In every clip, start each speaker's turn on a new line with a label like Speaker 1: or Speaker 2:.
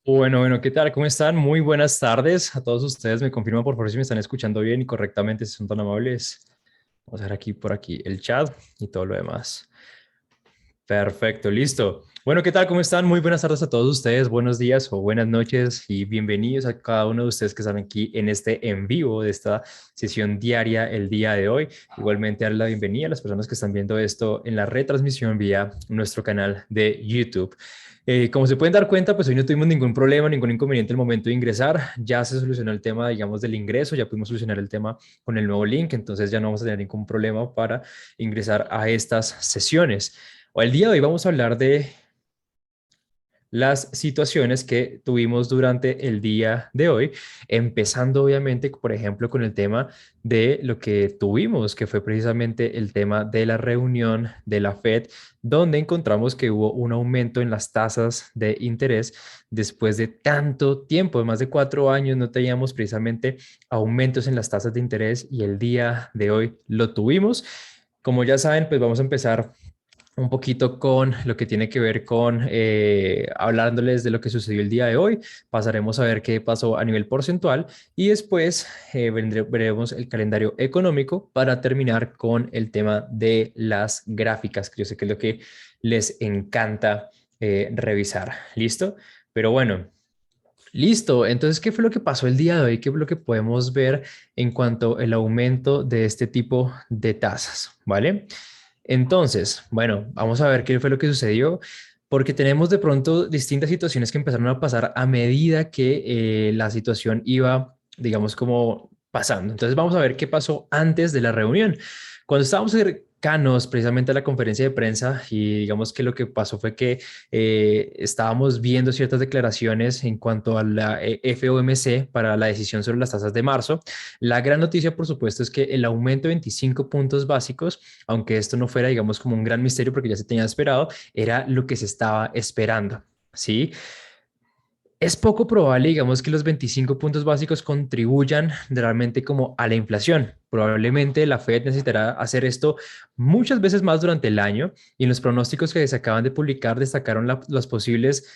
Speaker 1: Bueno, ¿qué tal? ¿Cómo están? Muy buenas tardes a todos ustedes. Me confirman por favor si me están escuchando bien y correctamente, si son tan amables. Vamos a ver aquí por aquí el chat y todo lo demás. Perfecto, listo. Bueno, ¿qué tal? ¿Cómo están? Muy buenas tardes a todos ustedes. Buenos días o buenas noches y bienvenidos a cada uno de ustedes que están aquí en este en vivo de esta sesión diaria el día de hoy. Igualmente, darle la bienvenida a las personas que están viendo esto en la retransmisión vía nuestro canal de YouTube. Como se pueden dar cuenta, pues hoy no tuvimos ningún problema, ningún inconveniente al momento de ingresar. Ya se solucionó el tema, digamos, del ingreso, ya pudimos solucionar el tema con el nuevo link, entonces ya no vamos a tener ningún problema para ingresar a estas sesiones. El día de hoy vamos a hablar de las situaciones que tuvimos durante el día de hoy, empezando obviamente, por ejemplo, con el tema de lo que tuvimos, que fue precisamente el tema de la reunión de la Fed, donde encontramos que hubo un aumento en las tasas de interés después de tanto tiempo, de más de 4 años, no teníamos precisamente aumentos en las tasas de interés y el día de hoy lo tuvimos. Como ya saben, pues vamos a empezar un poquito con lo que tiene que ver con hablándoles de lo que sucedió el día de hoy. Pasaremos a ver qué pasó a nivel porcentual y después veremos el calendario económico para terminar con el tema de las gráficas, que yo sé que es lo que les encanta revisar. ¿Listo? Pero bueno. Listo, entonces, ¿qué fue lo que pasó el día de hoy? ¿Qué fue lo que podemos ver en cuanto al aumento de este tipo de tasas? ¿Vale? Entonces, bueno, vamos a ver qué fue lo que sucedió, porque tenemos de pronto distintas situaciones que empezaron a pasar a medida que la situación iba, digamos, como pasando. Entonces, vamos a ver qué pasó antes de la reunión. Cuando estábamos cercanos precisamente a la conferencia de prensa y digamos que lo que pasó fue que estábamos viendo ciertas declaraciones en cuanto a la FOMC para la decisión sobre las tasas de marzo. La gran noticia, por supuesto, es que el aumento de 25 puntos básicos, aunque esto no fuera, digamos, como un gran misterio porque ya se tenía esperado, era lo que se estaba esperando. ¿Sí? Es poco probable, digamos, que los 25 puntos básicos contribuyan realmente como a la inflación. Probablemente la Fed necesitará hacer esto muchas veces más durante el año y en los pronósticos que se acaban de publicar destacaron las posibles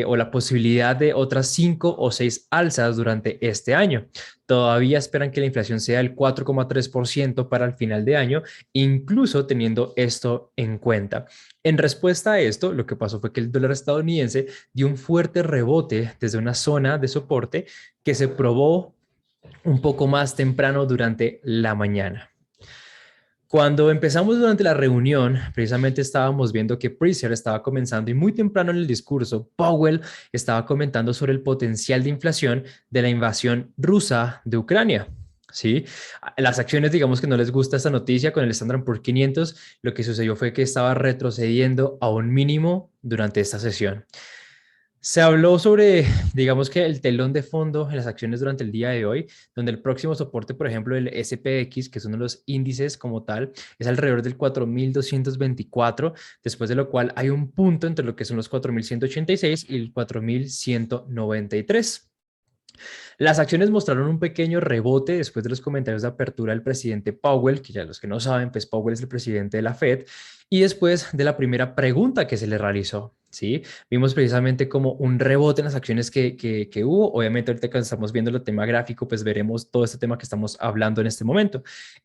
Speaker 1: o la posibilidad de otras 5 o 6 alzas durante este año. Todavía esperan que la inflación sea el 4,3% para el final de año, incluso teniendo esto en cuenta. En respuesta a esto, lo que pasó fue que el dólar estadounidense dio un fuerte rebote desde una zona de soporte que se probó un poco más temprano durante la mañana. Cuando empezamos durante la reunión, precisamente estábamos viendo que Pricer estaba comenzando y muy temprano en el discurso, Powell estaba comentando sobre el potencial de inflación de la invasión rusa de Ucrania. ¿Sí? Las acciones, digamos que no les gusta esta noticia con el Standard Poor's 500, lo que sucedió fue que estaba retrocediendo a un mínimo durante esta sesión. Se habló sobre, digamos que el telón de fondo en las acciones durante el día de hoy, donde el próximo soporte, por ejemplo, el SPX, que es uno de los índices como tal, es alrededor del 4.224, después de lo cual hay un punto entre lo que son los 4.186 y el 4.193. Las acciones mostraron un pequeño rebote después de los comentarios de apertura del presidente Powell, que ya los que no saben, pues Powell es el presidente de la Fed, y después de la primera pregunta que se le realizó. ¿Sí? Vimos precisamente como un rebote en las acciones que hubo. Obviamente, ahorita que estamos viendo el tema gráfico, pues veremos todo este tema que estamos hablando en este momento.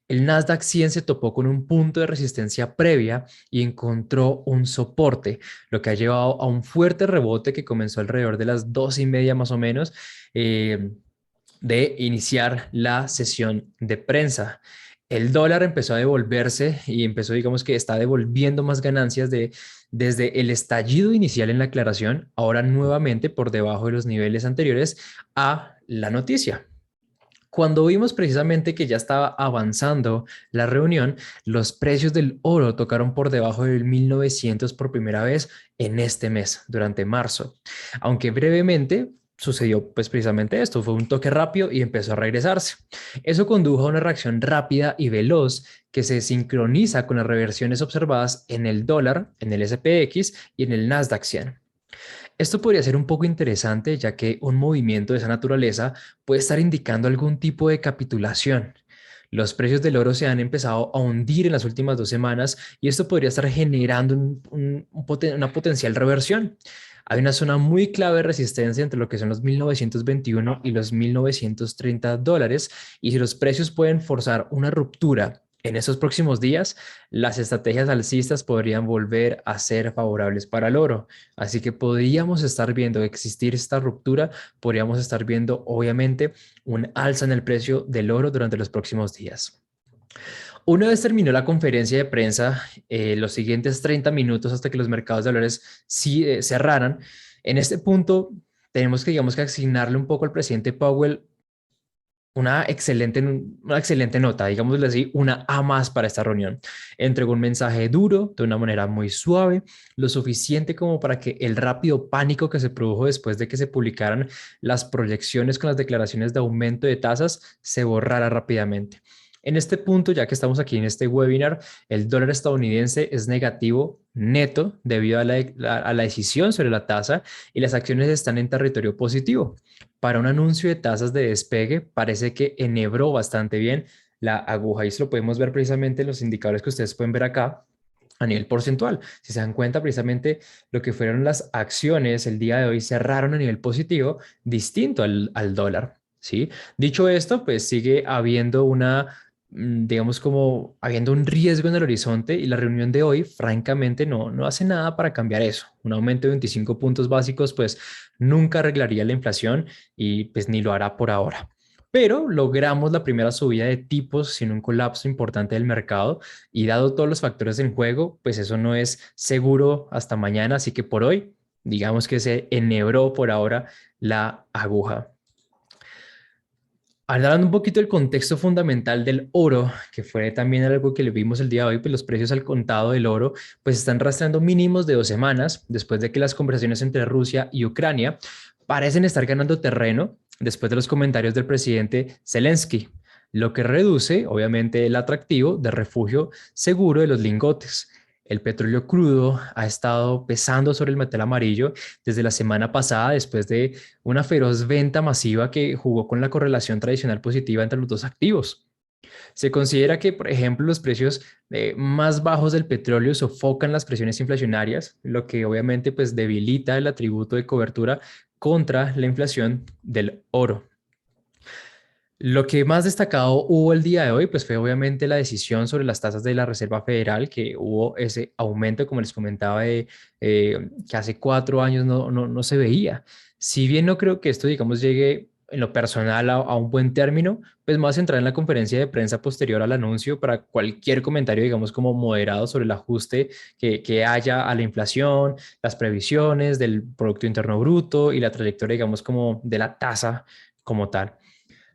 Speaker 1: El Nasdaq 100 se topó con un punto de resistencia previa y encontró un soporte, lo que ha llevado a un fuerte rebote que comenzó alrededor de las 2:30 más o menos. De iniciar la sesión de prensa. El dólar empezó a devolverse y empezó, digamos que está devolviendo más ganancias desde el estallido inicial en la aclaración, ahora nuevamente por debajo de los niveles anteriores a la noticia. Cuando vimos precisamente que ya estaba avanzando la reunión, los precios del oro tocaron por debajo del 1900 por primera vez en este mes, durante marzo. Aunque brevemente sucedió pues precisamente esto, fue un toque rápido y empezó a regresarse. Eso condujo a una reacción rápida y veloz que se sincroniza con las reversiones observadas en el dólar, en el SPX y en el Nasdaq 100. Esto podría ser un poco interesante, ya que un movimiento de esa naturaleza puede estar indicando algún tipo de capitulación. Los precios del oro se han empezado a hundir en las últimas 2 semanas y esto podría estar generando una potencial reversión. Hay una zona muy clave de resistencia entre lo que son los 1921 y los 1930 dólares, y si los precios pueden forzar una ruptura en esos próximos días, las estrategias alcistas podrían volver a ser favorables para el oro. Así que podríamos estar viendo existir esta ruptura, podríamos estar viendo obviamente un alza en el precio del oro durante los próximos días. Una vez terminó la conferencia de prensa, los siguientes 30 minutos hasta que los mercados de valores cerraran, en este punto tenemos que, digamos, que asignarle un poco al presidente Powell una excelente nota, digámosle así, una A más para esta reunión. Entregó un mensaje duro, de una manera muy suave, lo suficiente como para que el rápido pánico que se produjo después de que se publicaran las proyecciones con las declaraciones de aumento de tasas se borrara rápidamente. En este punto, ya que estamos aquí en este webinar, el dólar estadounidense es negativo neto debido a la decisión sobre la tasa, y las acciones están en territorio positivo. Para un anuncio de tasas de despegue, parece que enhebró bastante bien la aguja, y eso lo podemos ver precisamente en los indicadores que ustedes pueden ver acá a nivel porcentual. Si se dan cuenta, precisamente lo que fueron las acciones el día de hoy cerraron a nivel positivo, distinto al dólar, ¿sí? Dicho esto, pues sigue habiendo digamos, como habiendo un riesgo en el horizonte, y la reunión de hoy, francamente, no hace nada para cambiar eso. Un aumento de 25 puntos básicos, pues nunca arreglaría la inflación, y pues ni lo hará por ahora. Pero logramos la primera subida de tipos sin un colapso importante del mercado, y dado todos los factores en juego, pues eso no es seguro hasta mañana, así que por hoy, digamos que se enhebró por ahora la aguja. Hablando un poquito del contexto fundamental del oro, que fue también algo que le vimos el día de hoy, pues los precios al contado del oro pues están rastreando mínimos de 2 semanas después de que las conversaciones entre Rusia y Ucrania parecen estar ganando terreno después de los comentarios del presidente Zelensky, lo que reduce obviamente el atractivo de refugio seguro de los lingotes. El petróleo crudo ha estado pesando sobre el metal amarillo desde la semana pasada, después de una feroz venta masiva que jugó con la correlación tradicional positiva entre los dos activos. Se considera que, por ejemplo, los precios más bajos del petróleo sofocan las presiones inflacionarias, lo que obviamente pues debilita el atributo de cobertura contra la inflación del oro. Lo que más destacado hubo el día de hoy, pues fue obviamente la decisión sobre las tasas de la Reserva Federal, que hubo ese aumento, como les comentaba, que hace 4 años no se veía. Si bien no creo que esto, digamos, llegue en lo personal a un buen término, pues más entrar en la conferencia de prensa posterior al anuncio para cualquier comentario, digamos, como moderado sobre el ajuste que haya a la inflación, las previsiones del Producto Interno Bruto y la trayectoria, digamos, como de la tasa como tal.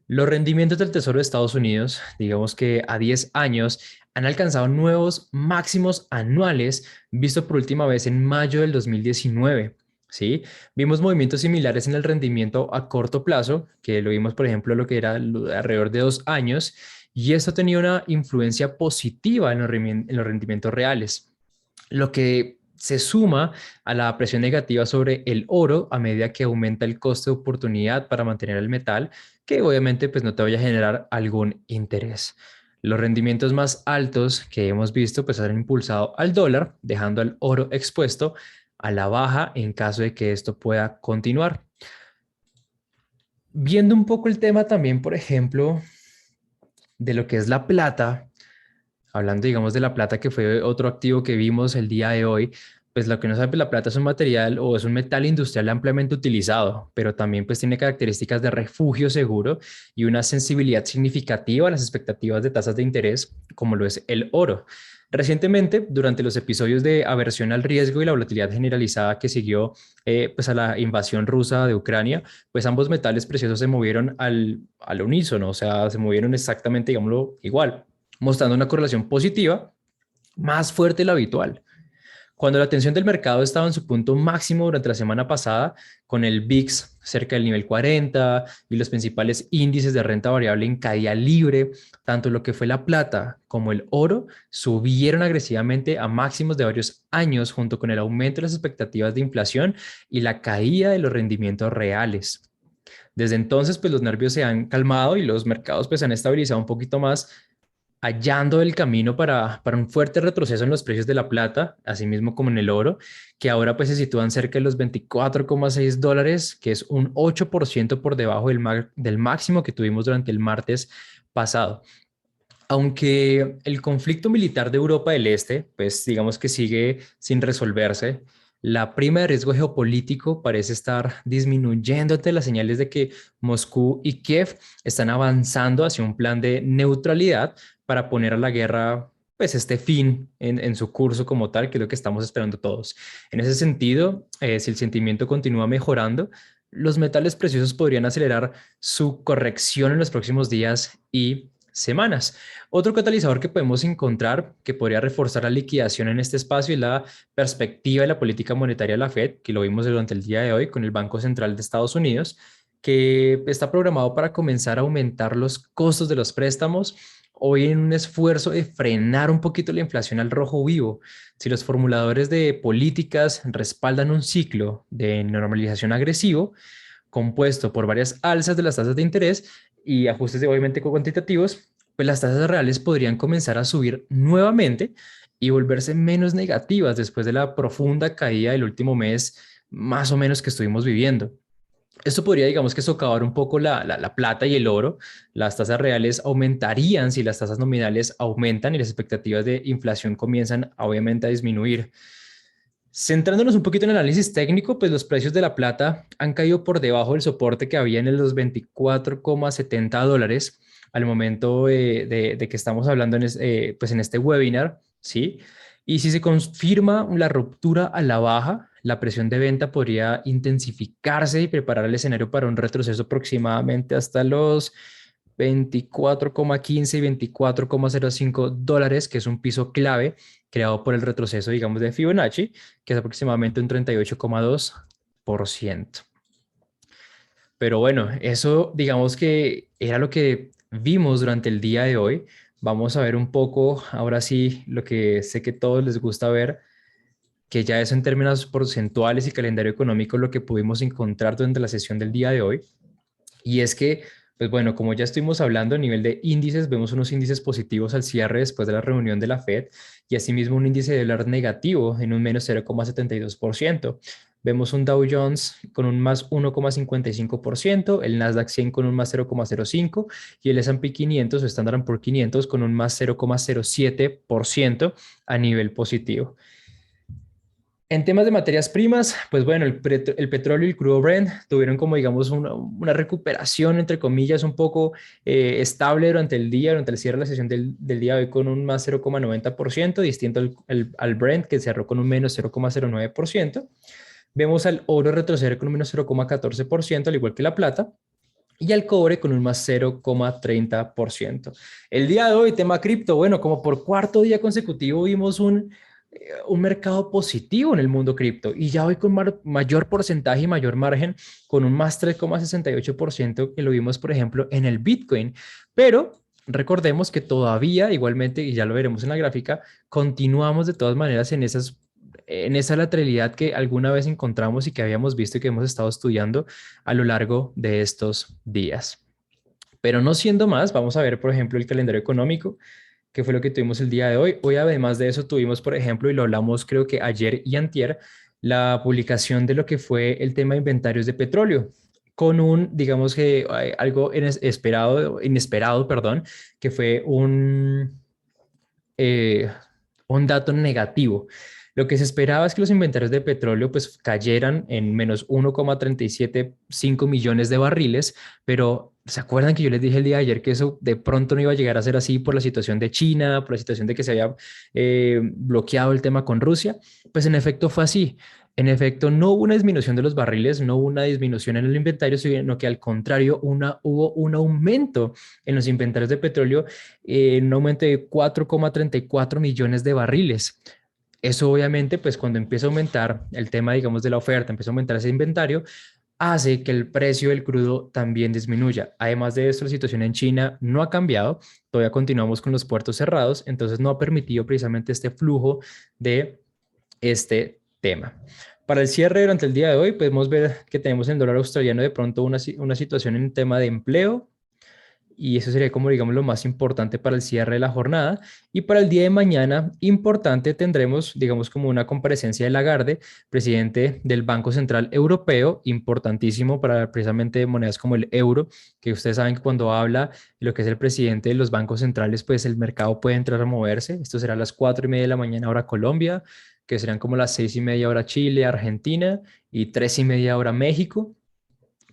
Speaker 1: Los rendimientos del Tesoro de Estados Unidos, digamos que a 10 años, han alcanzado nuevos máximos anuales, visto por última vez en mayo del 2019. ¿Sí? Vimos movimientos similares en el rendimiento a corto plazo, que lo vimos, por ejemplo, lo que era alrededor de 2 años, y esto tenía una influencia positiva en los rendimientos reales, lo que se suma a la presión negativa sobre el oro a medida que aumenta el coste de oportunidad para mantener el metal, que obviamente pues no te vaya a generar algún interés. Los rendimientos más altos que hemos visto pues han impulsado al dólar, dejando al oro expuesto a la baja en caso de que esto pueda continuar. Viendo un poco el tema también, por ejemplo, de lo que es la plata, hablando, digamos, de la plata, que fue otro activo que vimos el día de hoy, pues lo que no sabe, pues la plata es un material o es un metal industrial ampliamente utilizado, pero también pues tiene características de refugio seguro y una sensibilidad significativa a las expectativas de tasas de interés, como lo es el oro. Recientemente, durante los episodios de aversión al riesgo y la volatilidad generalizada que siguió pues a la invasión rusa de Ucrania, pues ambos metales preciosos se movieron al unísono, o sea, se movieron exactamente, digámoslo, igual, mostrando una correlación positiva más fuerte de la habitual. Cuando la tensión del mercado estaba en su punto máximo durante la semana pasada, con el VIX cerca del nivel 40 y los principales índices de renta variable en caída libre, tanto lo que fue la plata como el oro subieron agresivamente a máximos de varios años, junto con el aumento de las expectativas de inflación y la caída de los rendimientos reales. Desde entonces, pues los nervios se han calmado y los mercados pues han estabilizado un poquito más, hallando el camino para un fuerte retroceso en los precios de la plata, así mismo como en el oro, que ahora pues se sitúan cerca de los $24,6, que es un 8% por debajo del máximo que tuvimos durante el martes pasado. Aunque el conflicto militar de Europa del Este, pues digamos que sigue sin resolverse, la prima de riesgo geopolítico parece estar disminuyendo ante las señales de que Moscú y Kiev están avanzando hacia un plan de neutralidad para poner a la guerra, pues este fin en su curso como tal, que es lo que estamos esperando todos. En ese sentido, si el sentimiento continúa mejorando, los metales preciosos podrían acelerar su corrección en los próximos días y semanas. Otro catalizador que podemos encontrar que podría reforzar la liquidación en este espacio es la perspectiva de la política monetaria de la Fed, que lo vimos durante el día de hoy con el Banco Central de Estados Unidos, que está programado para comenzar a aumentar los costos de los préstamos, hoy en un esfuerzo de frenar un poquito la inflación al rojo vivo. Si los formuladores de políticas respaldan un ciclo de normalización agresivo, compuesto por varias alzas de las tasas de interés y ajustes de, obviamente cuantitativos, pues las tasas reales podrían comenzar a subir nuevamente y volverse menos negativas después de la profunda caída del último mes, más o menos que estuvimos viviendo. Esto podría, digamos que socavar un poco la plata y el oro. Las tasas reales aumentarían si las tasas nominales aumentan y las expectativas de inflación comienzan, obviamente, a disminuir. Centrándonos un poquito en el análisis técnico, pues los precios de la plata han caído por debajo del soporte que había en los $24,70 al momento de que estamos hablando pues en este webinar, ¿sí? Y si se confirma la ruptura a la baja, la presión de venta podría intensificarse y preparar el escenario para un retroceso aproximadamente hasta los 24,15 y $24,05, que es un piso clave creado por el retroceso, digamos, de Fibonacci, que es aproximadamente un 38,2%. Pero bueno, eso digamos que era lo que vimos durante el día de hoy. Vamos a ver un poco, ahora sí, lo que sé que a todos les gusta ver, que ya es en términos porcentuales y calendario económico lo que pudimos encontrar durante la sesión del día de hoy. Y es que, pues bueno, como ya estuvimos hablando a nivel de índices, vemos unos índices positivos al cierre después de la reunión de la Fed y asimismo un índice de dólar negativo en un menos 0,72%. Vemos un Dow Jones con un más 1,55%, el Nasdaq 100 con un más 0,05% y el S&P 500 o Standard Poor's 500 con un más 0,07% a nivel positivo. En temas de materias primas, pues bueno, el petróleo y el crudo Brent tuvieron como digamos una recuperación, entre comillas, un poco estable durante el día, durante el cierre de la sesión del día de hoy con un más 0,90%, distinto al Brent que cerró con un menos 0,09%. Vemos al oro retroceder con un menos 0,14%, al igual que la plata, y al cobre con un más 0,30%. El día de hoy, tema cripto, bueno, como por cuarto día consecutivo vimos un mercado positivo en el mundo cripto y ya hoy con mayor porcentaje y mayor margen con un más 3,68% que lo vimos, por ejemplo, en el Bitcoin. Pero recordemos que todavía, igualmente, y ya lo veremos en la gráfica, continuamos de todas maneras en esa lateralidad que alguna vez encontramos y que habíamos visto y que hemos estado estudiando a lo largo de estos días. Pero no siendo más, vamos a ver, por ejemplo, el calendario económico, que fue lo que tuvimos el día de hoy. Hoy, además de eso, tuvimos, por ejemplo, y lo hablamos creo que ayer y antier, la publicación de lo que fue el tema de inventarios de petróleo, con digamos que algo inesperado, perdón, que fue eh, un dato negativo. Lo que se esperaba es que los inventarios de petróleo pues cayeran en menos 1,375 millones de barriles, pero ¿se acuerdan que yo les dije el día de ayer que eso de pronto no iba a llegar a ser así por la situación de China, por la situación de que se había bloqueado el tema con Rusia? Pues en efecto fue así. En efecto, no hubo una disminución de los barriles, no hubo una disminución en el inventario, sino que al contrario, hubo un aumento en los inventarios de petróleo, un aumento de 4,34 millones de barriles. Eso obviamente, pues cuando empieza a aumentar el tema, digamos, de la oferta, empieza a aumentar ese inventario, hace que el precio del crudo también disminuya. Además de esto, la situación en China no ha cambiado, todavía continuamos con los puertos cerrados, entonces no ha permitido precisamente este flujo de este tema. Para el cierre durante el día de hoy, podemos ver que tenemos en el dólar australiano de pronto una situación en tema de empleo y eso sería como, digamos, lo más importante para el cierre de la jornada. Y para el día de mañana, importante, tendremos, digamos, como una comparecencia de Lagarde, presidente del Banco Central Europeo, importantísimo para precisamente monedas como el euro, que ustedes saben que cuando habla lo que es el presidente de los bancos centrales, pues el mercado puede entrar a moverse. Esto será a las 4:30 de la mañana hora Colombia, que serán como las 6:30 hora Chile, Argentina y 3:30 hora México.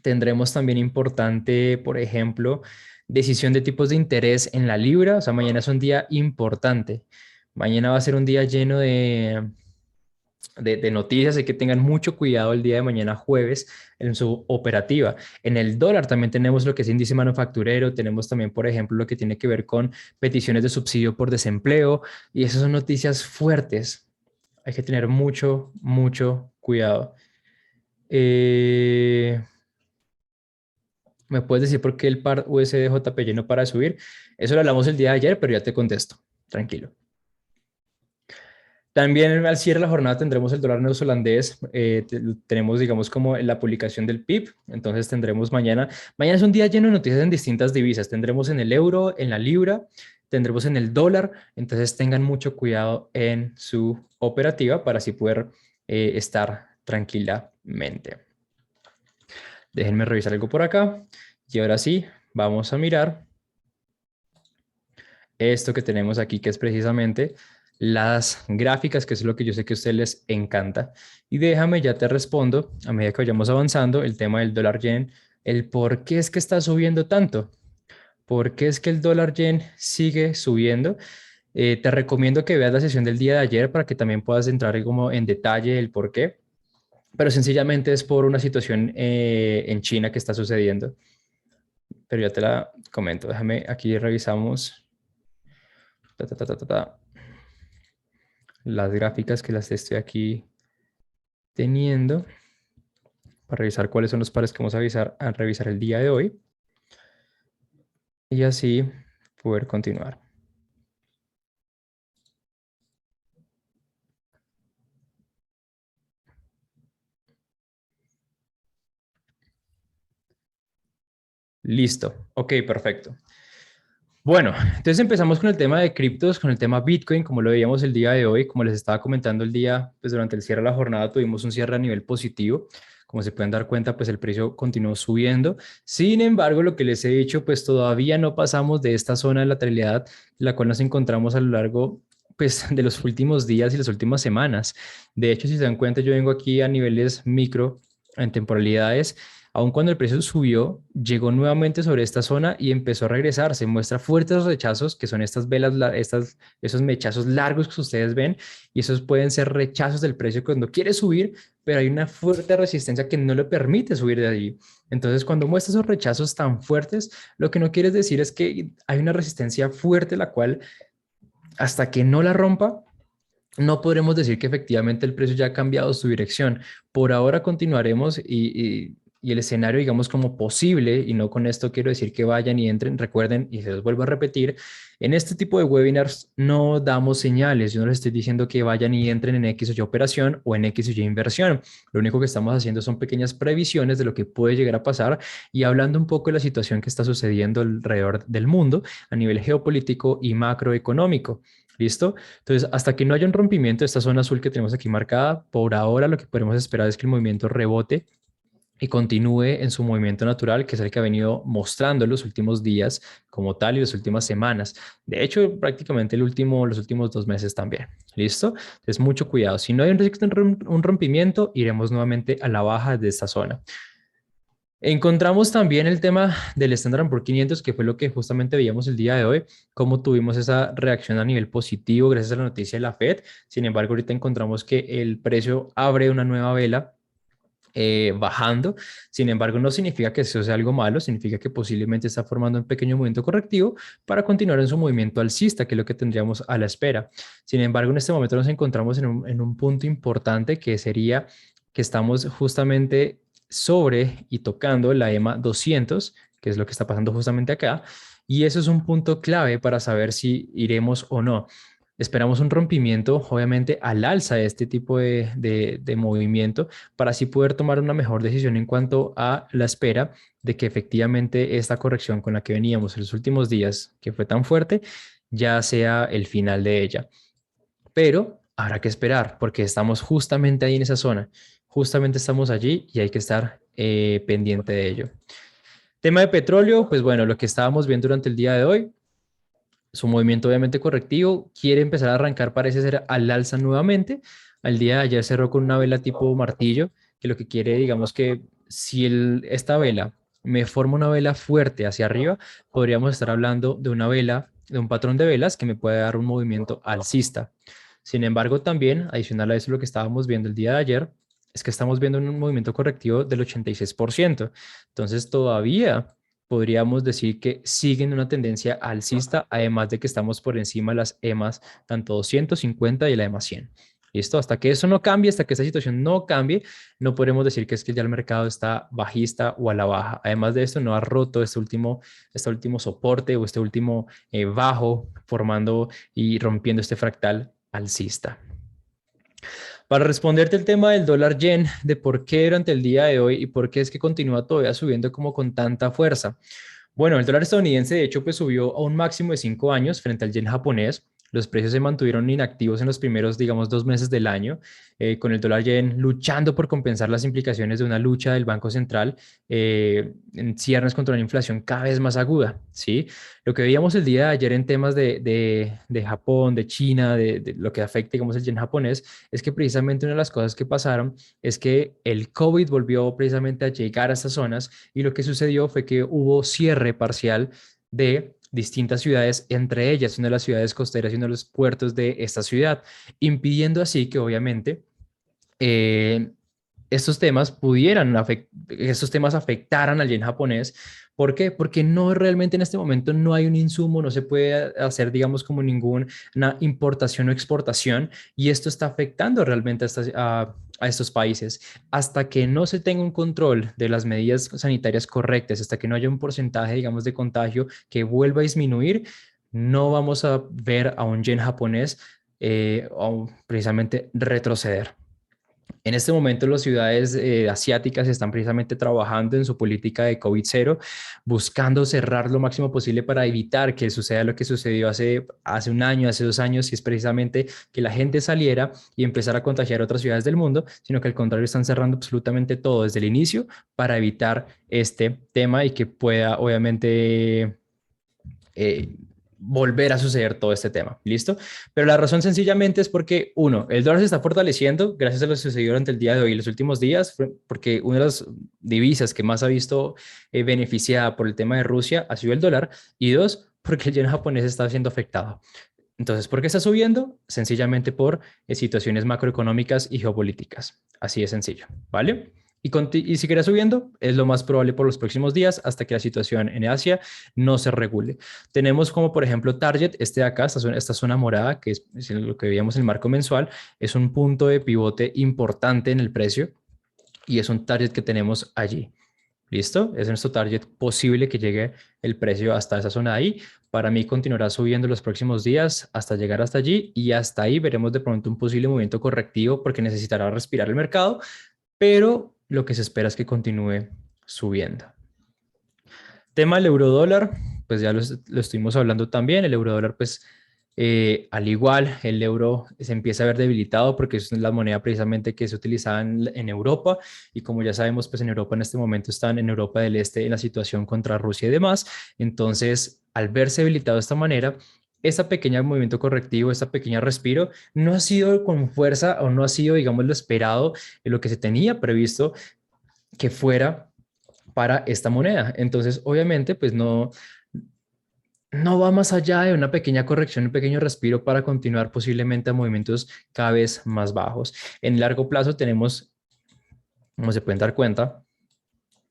Speaker 1: Tendremos también importante, por ejemplo, decisión de tipos de interés en la libra. O sea, mañana es un día importante. Mañana va a ser un día lleno de noticias, hay que tengan mucho cuidado el día de mañana jueves en su operativa. En el dólar también tenemos lo que es índice manufacturero, tenemos también, por ejemplo, lo que tiene que ver con peticiones de subsidio por desempleo, y esas son noticias fuertes. Hay que tener mucho, mucho cuidado. Eh, ¿Me puedes decir por qué el par USDJPY no para de subir? Eso lo hablamos el día de ayer, pero ya te contesto. Tranquilo. También al cierre de la jornada tendremos el dólar neozelandés. Tenemos, digamos, como la publicación del PIB. Entonces tendremos mañana. Mañana es un día lleno de noticias en distintas divisas. Tendremos en el euro, en la libra, tendremos en el dólar. Entonces tengan mucho cuidado en su operativa para así poder estar tranquilamente. Déjenme revisar algo por acá. Y ahora sí, vamos a mirar esto que tenemos aquí, que es precisamente las gráficas, que es lo que yo sé que a ustedes les encanta. Y déjame, ya te respondo, a medida que vayamos avanzando, el tema del dólar yen, el por qué es que está subiendo tanto. ¿Por qué es que el dólar yen sigue subiendo? Te recomiendo que veas la sesión del día de ayer para que también puedas entrar como en detalle el por qué. Pero sencillamente es por una situación en China que está sucediendo. Pero ya te la comento. Déjame, aquí revisamos ta, ta, ta, ta, ta, las gráficas que las estoy aquí teniendo para revisar cuáles son los pares que vamos a revisar el día de hoy y así poder continuar. Listo. Ok, perfecto. Bueno, entonces empezamos con el tema de criptos, con el tema Bitcoin, como lo veíamos el día de hoy, como les estaba comentando el día, pues durante el cierre de la jornada tuvimos un cierre a nivel positivo. Como se pueden dar cuenta, pues el precio continuó subiendo. Sin embargo, lo que les he dicho, pues todavía no pasamos de esta zona de lateralidad, en la cual nos encontramos a lo largo, pues, de los últimos días y las últimas semanas. De hecho, si se dan cuenta, yo vengo aquí a niveles micro, en temporalidades. Aun cuando el precio subió, llegó nuevamente sobre esta zona y empezó a regresar. Se muestra fuertes rechazos, que son estas velas, esos mechazos largos que ustedes ven, y esos pueden ser rechazos del precio cuando quiere subir, pero hay una fuerte resistencia que no le permite subir de allí. Entonces, cuando muestra esos rechazos tan fuertes, lo que no quiere decir es que hay una resistencia fuerte, la cual hasta que no la rompa, no podremos decir que efectivamente el precio ya ha cambiado su dirección. Por ahora continuaremos y el escenario, digamos, como posible, y no con esto quiero decir que vayan y entren, recuerden, y se los vuelvo a repetir, en este tipo de webinars no damos señales, yo no les estoy diciendo que vayan y entren en X o Y operación o en X o Y inversión. Lo único que estamos haciendo son pequeñas previsiones de lo que puede llegar a pasar y hablando un poco de la situación que está sucediendo alrededor del mundo a nivel geopolítico y macroeconómico. ¿Listo? Entonces, hasta que no haya un rompimiento de esta zona azul que tenemos aquí marcada, por ahora lo que podemos esperar es que el movimiento rebote y continúe en su movimiento natural, que es el que ha venido mostrando en los últimos días como tal y las últimas semanas. De hecho, prácticamente los últimos 2 meses también. ¿Listo? Entonces, mucho cuidado. Si no hay un rompimiento, iremos nuevamente a la baja de esta zona. Encontramos también el tema del Standard Poor's 500, que fue lo que justamente veíamos el día de hoy, cómo tuvimos esa reacción a nivel positivo gracias a la noticia de la Fed. Sin embargo, ahorita encontramos que el precio abre una nueva vela bajando. Sin embargo, no significa que eso sea algo malo, significa que posiblemente está formando un pequeño movimiento correctivo para continuar en su movimiento alcista, que es lo que tendríamos a la espera. Sin embargo, en este momento nos encontramos en un punto importante que sería que estamos justamente sobre y tocando la EMA 200, que es lo que está pasando justamente acá, y eso es un punto clave para saber si iremos o no. Esperamos un rompimiento, obviamente, al alza de este tipo de movimiento para así poder tomar una mejor decisión en cuanto a la espera de que efectivamente esta corrección con la que veníamos en los últimos días, que fue tan fuerte, ya sea el final de ella. Pero habrá que esperar porque estamos justamente ahí en esa zona, justamente estamos allí y hay que estar pendiente de ello. Tema de petróleo, pues bueno, lo que estábamos viendo durante el día de hoy, su movimiento obviamente correctivo, quiere empezar a arrancar, parece ser al alza nuevamente. Al día de ayer cerró con una vela tipo martillo, que lo que quiere, digamos que si esta vela me forma una vela fuerte hacia arriba, podríamos estar hablando de una vela, de un patrón de velas que me puede dar un movimiento alcista. Sin embargo, también, adicional a eso, lo que estábamos viendo el día de ayer, es que estamos viendo un movimiento correctivo del 86%. Entonces, todavía podríamos decir que siguen una tendencia alcista, además de que estamos por encima de las EMAs, tanto 250 y la EMA 100. ¿Listo? Hasta que eso no cambie, hasta que esta situación no cambie, no podremos decir que es que ya el mercado está bajista o a la baja. Además de esto, no ha roto este último soporte o este último bajo, formando y rompiendo este fractal alcista. Para responderte el tema del dólar yen, de por qué durante el día de hoy y por qué es que continúa todavía subiendo como con tanta fuerza. Bueno, el dólar estadounidense de hecho pues subió a un máximo de 5 años frente al yen japonés. Los precios se mantuvieron inactivos en los primeros, digamos, 2 meses del año, con el dólar yen luchando por compensar las implicaciones de una lucha del Banco Central en ciernes contra una inflación cada vez más aguda, ¿sí? Lo que veíamos el día de ayer en temas de Japón, de China, de lo que afecta, digamos, el yen japonés, es que precisamente una de las cosas que pasaron es que el COVID volvió precisamente a llegar a estas zonas y lo que sucedió fue que hubo cierre parcial de distintas ciudades, entre ellas una de las ciudades costeras y uno de los puertos de esta ciudad, impidiendo así que obviamente eh, estos temas afectaran al yen japonés. ¿Por qué? Porque no realmente en este momento no hay un insumo, no se puede hacer, digamos, como ninguna importación o exportación, y esto está afectando realmente a estos países. Hasta que no se tenga un control de las medidas sanitarias correctas, hasta que no haya un porcentaje, digamos, de contagio que vuelva a disminuir, no vamos a ver a un yen japonés precisamente retroceder. En este momento, las ciudades asiáticas están precisamente trabajando en su política de COVID-0, buscando cerrar lo máximo posible para evitar que suceda lo que sucedió hace un año, hace 2 años, y es precisamente que la gente saliera y empezara a contagiar a otras ciudades del mundo, sino que al contrario están cerrando absolutamente todo desde el inicio para evitar este tema y que pueda, obviamente, eh, volver a suceder todo este tema. ¿Listo? Pero la razón sencillamente es porque, uno, el dólar se está fortaleciendo gracias a lo que sucedió durante el día de hoy y los últimos días, porque una de las divisas que más ha visto beneficiada por el tema de Rusia ha sido el dólar, y dos, porque el yen japonés está siendo afectado. Entonces, ¿por qué está subiendo? Sencillamente por situaciones macroeconómicas y geopolíticas. Así de sencillo, ¿vale? Y seguirá subiendo, es lo más probable por los próximos días hasta que la situación en Asia no se regule. Tenemos como por ejemplo Target, este de acá, esta zona morada, que es lo que veíamos en el marco mensual, es un punto de pivote importante en el precio y es un target que tenemos allí. ¿Listo? Es nuestro target posible que llegue el precio hasta esa zona de ahí. Para mí continuará subiendo los próximos días hasta llegar hasta allí y hasta ahí veremos de pronto un posible movimiento correctivo porque necesitará respirar el mercado, pero lo que se espera es que continúe subiendo. Tema del euro dólar, pues ya lo estuvimos hablando también. El euro dólar, pues al igual, el euro se empieza a ver debilitado porque es la moneda precisamente que se utilizaba en Europa y como ya sabemos, pues en Europa en este momento están en Europa del Este en la situación contra Rusia y demás. Entonces, al verse debilitado de esta manera, ese pequeño movimiento correctivo, esta pequeña respiro, no ha sido con fuerza o no ha sido, digamos, lo esperado, lo que se tenía previsto que fuera para esta moneda. Entonces, obviamente, pues no va más allá de una pequeña corrección, un pequeño respiro para continuar posiblemente a movimientos cada vez más bajos. En largo plazo tenemos, como se pueden dar cuenta,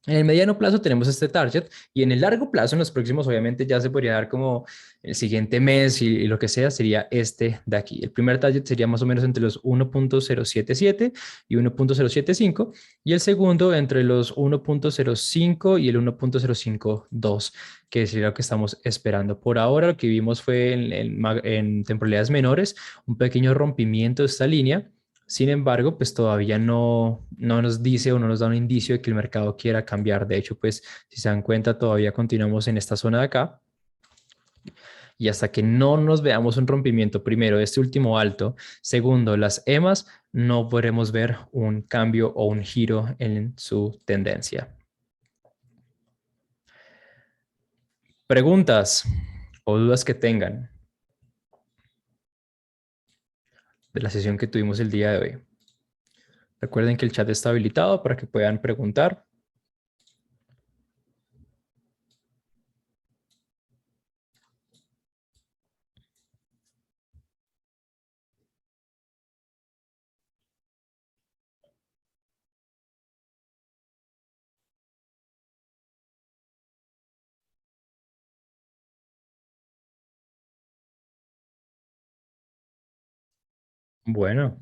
Speaker 1: En el mediano plazo tenemos este target y en el largo plazo, en los próximos, obviamente ya se podría dar como el siguiente mes y lo que sea, sería este de aquí. El primer target sería más o menos entre los 1.077 y 1.075 y el segundo entre los 1.05 y el 1.052, que sería lo que estamos esperando. Por ahora lo que vimos fue en temporalidades menores un pequeño rompimiento de esta línea. Sin embargo, pues todavía no nos dice o no nos da un indicio de que el mercado quiera cambiar. De hecho, pues si se dan cuenta, todavía continuamos en esta zona de acá. Y hasta que no nos veamos un rompimiento, primero, de este último alto, segundo, las EMAs, no podremos ver un cambio o un giro en su tendencia. Preguntas o dudas que tengan de la sesión que tuvimos el día de hoy. Recuerden que el chat está habilitado para que puedan preguntar. Bueno,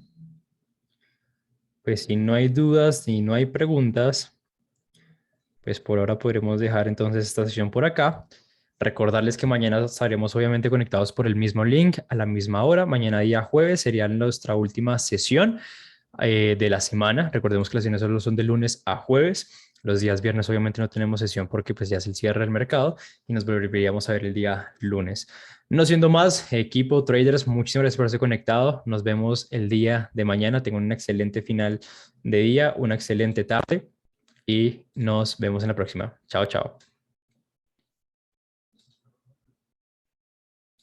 Speaker 1: pues si no hay dudas y no hay preguntas, pues por ahora podremos dejar entonces esta sesión por acá. Recordarles que mañana estaremos obviamente conectados por el mismo link a la misma hora. Mañana día jueves sería nuestra última sesión de la semana. Recordemos que las sesiones solo son de lunes a jueves. Los días viernes obviamente no tenemos sesión porque pues ya es el cierre del mercado y nos volveríamos a ver el día lunes. No siendo más, equipo, traders, muchísimas gracias por haberse conectado. Nos vemos el día de mañana. Tengan un excelente final de día, una excelente tarde y nos vemos en la próxima. Chao, chao.